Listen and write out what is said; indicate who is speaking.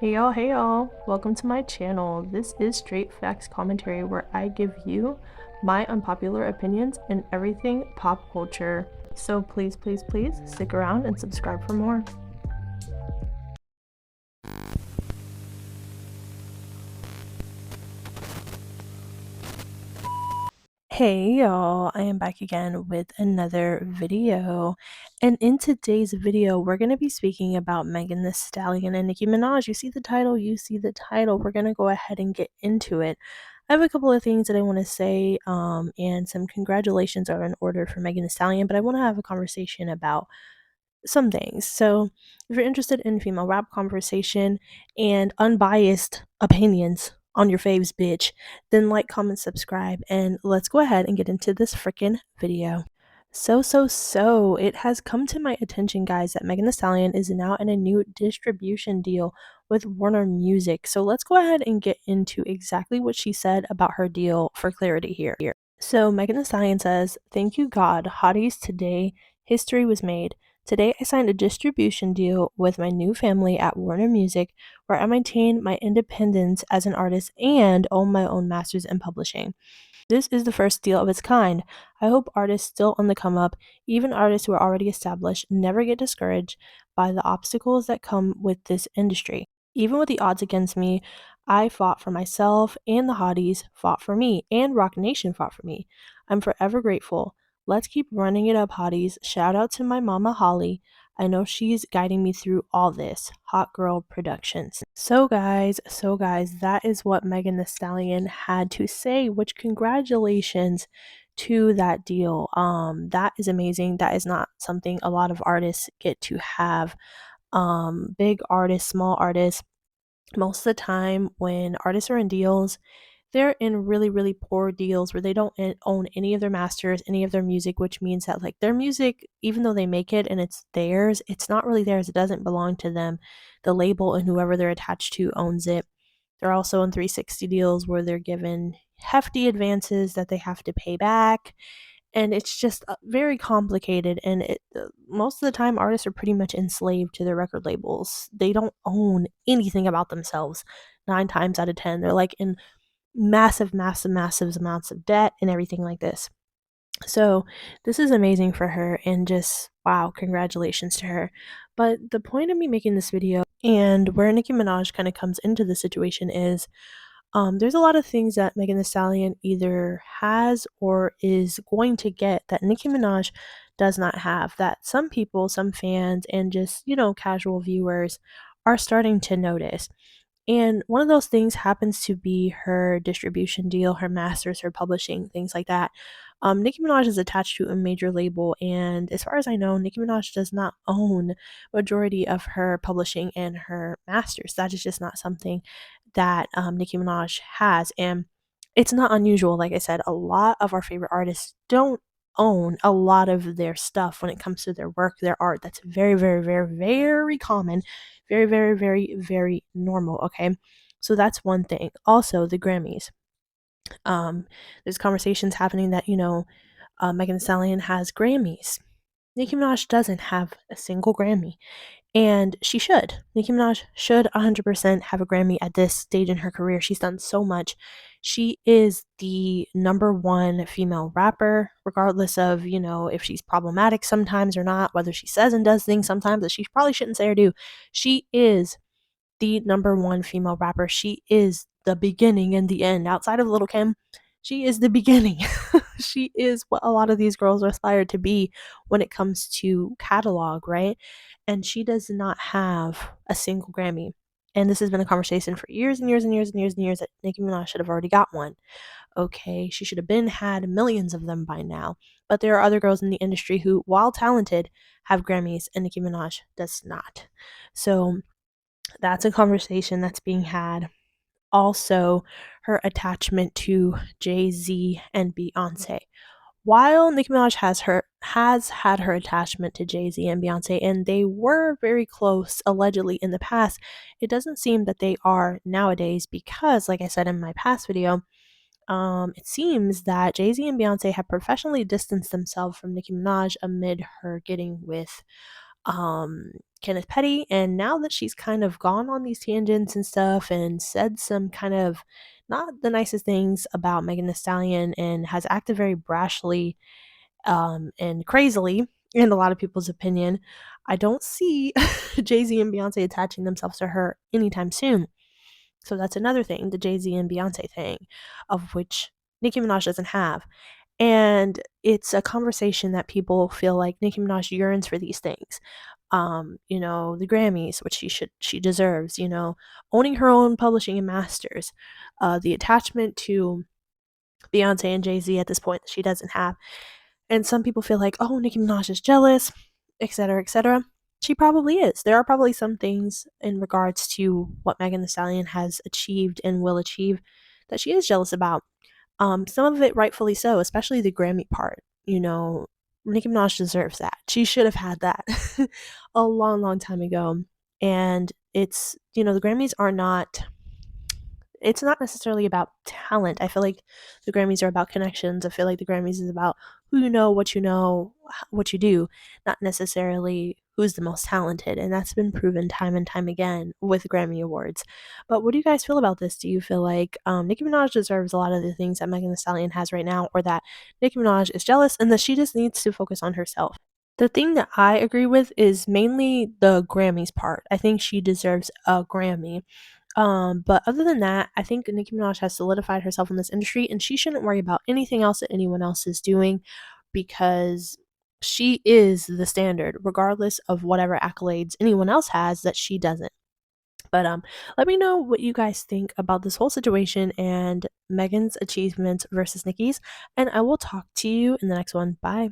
Speaker 1: Hey y'all, welcome to my channel. This is Straight Facts Commentary where I give you my unpopular opinions in everything pop culture. So please stick around and subscribe for more. Hey y'all, I am back again with another video. And in today's video, we're going to be speaking about Megan Thee Stallion and Nicki Minaj. You see the title, We're going to go ahead and get into it. I have a couple of things that I want to say, and some congratulations are in order for Megan Thee Stallion, but I want to have a conversation about some things. So, if you're interested in female rap conversation and unbiased opinions on your faves, bitch, then like, comment, subscribe, and let's go ahead and get into this freaking video. So, it has come to my attention, guys, that Megan Thee Stallion is now in a new distribution deal with Warner Music. So, let's go ahead and get into exactly what she said about her deal for clarity here. So, Megan Thee Stallion says, "Thank you, God. Hotties, today history was made. Today, I signed a distribution deal with my new family at Warner Music, where I maintain my independence as an artist and own my own masters in publishing. This is the first deal of its kind. I hope artists still on the come up, even artists who are already established, never get discouraged by the obstacles that come with this industry. Even with the odds against me, I fought for myself, and the hotties fought for me, and Rock Nation fought for me. I'm forever grateful. Let's keep running it up, hotties. Shout out to my mama Holly. I know she's guiding me through all this. Hot Girl Productions." So guys, that is what Megan Thee Stallion had to say, which congratulations to that deal. That is amazing. That is not something a lot of artists get to have. Big artists, small artists, most of the time when artists are in deals, they're in really poor deals where they don't own any of their masters, any of their music, which means that like their music, even though they make it and it's theirs, it's not really theirs. It doesn't belong to them. The label and whoever they're attached to owns it. They're also in 360 deals where they're given hefty advances that they have to pay back, and it's just very complicated. And most of the time artists are pretty much enslaved to their record labels. They don't own anything about themselves. 9 times out of 10 they're like in massive amounts of debt and everything like this. So this is amazing for her, and just wow, congratulations to her. But the point of me making this video and where Nicki Minaj kind of comes into the situation is, there's a lot of things that Megan Thee Stallion either has or is going to get that Nicki Minaj does not have, that some people, some fans, and just, casual viewers are starting to notice. And one of those things happens to be her distribution deal, her masters, her publishing, things like that. Nicki Minaj is attached to a major label, and as far as I know, Nicki Minaj does not own majority of her publishing and her masters. That is just not something that Nicki Minaj has, and it's not unusual. Like I said, a lot of our favorite artists don't own a lot of their stuff when it comes to their work, their art. That's very common, very normal. Okay, so that's one thing. Also, the Grammys. There's conversations happening that Megan Thee Stallion has Grammys. Nicki Minaj doesn't have a single Grammy, and she should. Nicki Minaj should 100% have a Grammy at this stage in her career. She's done so much. She is the number one female rapper, regardless of, if she's problematic sometimes or not, whether she says and does things sometimes that she probably shouldn't say or do. She is the number one female rapper. She is the beginning and the end. Outside of Little Kim, she is the beginning. She is what a lot of these girls aspire to be when it comes to catalog, right? And she does not have a single Grammy. And this has been a conversation for years and years and years and years and years that Nicki Minaj should have already got one. Okay, she should have been had millions of them by now. But there are other girls in the industry who, while talented, have Grammys, and Nicki Minaj does not. So that's a conversation that's being had. Also, her attachment to Jay-Z and Beyonce. While Nicki Minaj has had her attachment to Jay-Z and Beyonce, and they were very close allegedly in the past, it doesn't seem that they are nowadays because, like I said in my past video, it seems that Jay-Z and Beyonce have professionally distanced themselves from Nicki Minaj amid her getting with Kenneth Petty, and now that she's kind of gone on these tangents and stuff and said some kind of not the nicest things about Megan Thee Stallion and has acted very brashly and crazily, in a lot of people's opinion, I don't see Jay-Z and Beyonce attaching themselves to her anytime soon. So that's another thing, the Jay-Z and Beyonce thing, of which Nicki Minaj doesn't have. And it's a conversation that people feel like Nicki Minaj yearns for these things. The Grammys, which she deserves, owning her own publishing and masters, the attachment to Beyonce and Jay-Z at this point that she doesn't have. And some people feel like, oh, Nicki Minaj is jealous, etc., etc. She probably is. There are probably some things in regards to what Megan Thee Stallion has achieved and will achieve that she is jealous about. Some of it rightfully so, especially the Grammy part. Nicki Minaj deserves that. She should have had that a long, long time ago. And the Grammys are not it's not necessarily about talent. I feel like the Grammys are about connections. I feel like the Grammys is about who you know, what you do, not necessarily who's the most talented. And that's been proven time and time again with Grammy Awards. But what do you guys feel about this? Do you feel like Nicki Minaj deserves a lot of the things that Megan Thee Stallion has right now, or that Nicki Minaj is jealous and that she just needs to focus on herself? The thing that I agree with is mainly the Grammys part. I think she deserves a Grammy. But other than that, I think Nicki Minaj has solidified herself in this industry, and she shouldn't worry about anything else that anyone else is doing, because she is the standard, regardless of whatever accolades anyone else has that she doesn't. But let me know what you guys think about this whole situation and Megan's achievements versus Nicki's, and I will talk to you in the next one. Bye.